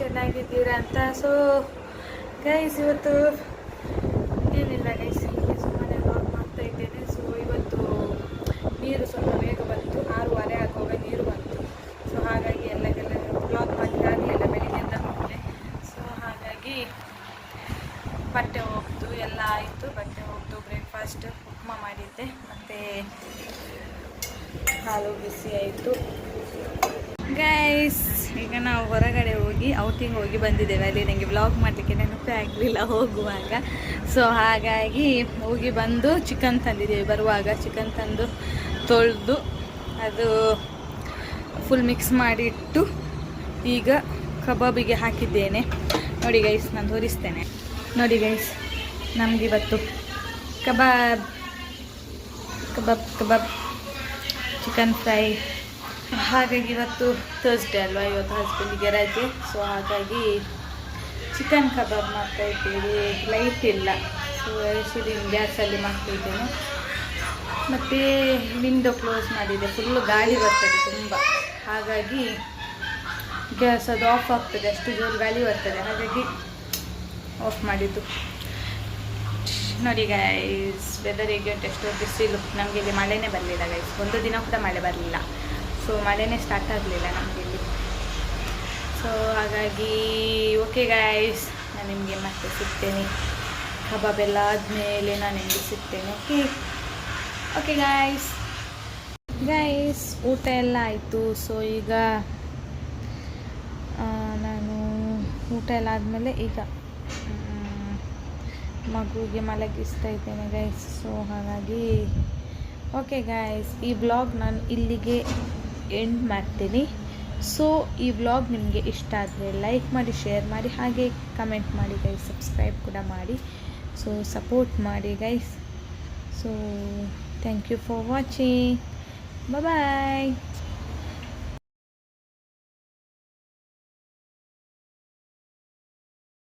ಚೆನ್ನಾಗಿದ್ದೀರಾ ಅಂತ. So guys ಇವತ್ತು ಏನಿಲ್ಲ ಗೈಸ್, ಹೀಗೆ ಸುಮ್ಮನೆ ವ್ಲಾಗ್ ಮಾಡ್ತಾ ಇದ್ದೇನೆ. ಸೊ ಇವತ್ತು ನೀರು ಸ್ವಲ್ಪ ಬೇಗ ಬಂತು, 6:15 ಆಗುವಾಗ ನೀರು ಬಂತು. ಸೊ ಹಾಗಾಗಿ ಎಲ್ಲಗೆಲ್ಲ ವ್ಲಾಗ್ ಮಾಡಲಿಕ್ಕೆ ಆಗಲಿಲ್ಲ ಬೆಳಿಗ್ಗೆಯಿಂದ ಹೋಗಲೆ. ಸೊ ಹಾಗಾಗಿ ಬಟ್ಟೆ ಹೋಗ್ದು ಎಲ್ಲ ಆಯಿತು. ಬಟ್ಟೆ ಹೋಗ್ದು ಬ್ರೇಕ್ಫಾಸ್ಟ್ ಉಪ್ಮಾ ಮಾಡಿದ್ದೆ, ಮತ್ತು ಹಾಲು ಬಿಸಿ ಆಯಿತು. ಗೈಸ್ ಈಗ ನಾವು ಹೊರಗಡೆ ಹೋಗಿ ಔಟಿಂಗ್ ಹೋಗಿ ಬಂದಿದ್ದೇವೆ. ಅಲ್ಲಿ ನನಗೆ ವ್ಲಾಗ್ ಮಾಡಲಿಕ್ಕೆ ನೆನಪೇ ಆಗಲಿಲ್ಲ ಹೋಗುವಾಗ. ಸೊ ಹಾಗಾಗಿ ಹೋಗಿ ಬಂದು ಚಿಕನ್ ತಂದಿದ್ದೇವೆ. ಬರುವಾಗ ಚಿಕನ್ ತಂದು ತೊಳೆದು ಅದು ಫುಲ್ ಮಿಕ್ಸ್ ಮಾಡಿ ಇಟ್ಟು ಈಗ ಕಬಾಬಿಗೆ ಹಾಕಿದ್ದೇನೆ. ನೋಡಿ ಗೈಸ್, ನಾನು ತೋರಿಸ್ತೇನೆ. ನೋಡಿ ಗೈಸ್, ನಮಗಿವತ್ತು ಕಬಾಬ್ ಕಬಾಬ್ ಕಬಾಬ್ ಚಿಕನ್ ಫ್ರೈ. ಹಾಗಾಗಿ ಇವತ್ತು ಥರ್ಸ್ಡೇ ಅಲ್ವಾ, ಇವತ್ತು ಹಸ್ಬೆಂಡಿಗೆ ರಜೆ. ಸೊ ಹಾಗಾಗಿ ಚಿಕನ್ ಕಬಾಬ್ ಮಾಡ್ತಾ ಇದ್ದೀವಿ. ಲೈಟ್ ಇಲ್ಲ, ಸೊ ಸಿಲಿಂಡರ್ ಗ್ಯಾಸಲ್ಲಿ ಮಾಡ್ತಾಯಿದ್ದೇನೆ. ಮತ್ತು ವಿಂಡೋ ಕ್ಲೋಸ್ ಮಾಡಿದೆ, ಫುಲ್ಲು ಗಾಳಿ ಬರ್ತದೆ ತುಂಬ. ಹಾಗಾಗಿ ಗ್ಯಾಸ್ ಅದು ಆಫ್ ಆಗ್ತದೆ, ಅಷ್ಟು ಜೋರು ಗಾಳಿ ಬರ್ತದೆ. ಹಾಗಾಗಿ ಆಫ್ ಮಾಡಿದ್ದು. ನೋಡಿ ಗೈಸ್, ವೆದರ್ ಹೇಗೆ ಉಂಟು, ಎಷ್ಟು ಬಿಸಿಲು. ನಮಗೆ ಇಲ್ಲಿ ಮಳೆನೇ ಬರಲಿಲ್ಲ ಗೈಸ್, ಒಂದು ದಿನ ಕೂಡ ಮಳೆ ಬರಲಿಲ್ಲ. ಸೊ ಮಳೆನೇ ಸ್ಟಾರ್ಟ್ ಆಗಲಿಲ್ಲ ನಮಗೆ ಇಲ್ಲಿ. ಸೊ ಹಾಗಾಗಿ ಓಕೆ ಗೈಸ್, ನಾನು ನಿಮಗೆ ಮತ್ತೆ ಸಿಗ್ತೇನೆ. ಕಬಾಬ್ ಎಲ್ಲ ಆದಮೇಲೆ ನಾನು ನಿಮಗೆ ಸಿಗ್ತೇನೆ. Okay okay guys. ಗೈಸ್ ಊಟ ಎಲ್ಲ ಆಯಿತು. ಸೊ ಈಗ ನಾನು ಊಟ ಎಲ್ಲ ಆದಮೇಲೆ ಈಗ ಮಗುವಿಗೆ ಮಲಗಿಸ್ತಾ ಇದ್ದೇನೆ ಗೈಸ್. ಸೊ ಹಾಗಾಗಿ ಓಕೆ ಗೈಸ್, ಈ ವ್ಲಾಗ್ ನಾನು ಇಲ್ಲಿಗೆ ಎಂಡ್ ಮಾಡ್ತೀನಿ. ಸೊ ಈ ವ್ಲಾಗ್ ನಿಮಗೆ ಇಷ್ಟ ಆದರೆ ಲೈಕ್ ಮಾಡಿ, ಶೇರ್ ಮಾಡಿ, ಹಾಗೆ ಕಮೆಂಟ್ ಮಾಡಿ ಗೈಸ್. ಸಬ್ಸ್ಕ್ರೈಬ್ ಕೂಡ ಮಾಡಿ. ಸೊ ಸಪೋರ್ಟ್ ಮಾಡಿ guys. So thank you for watching. Bye.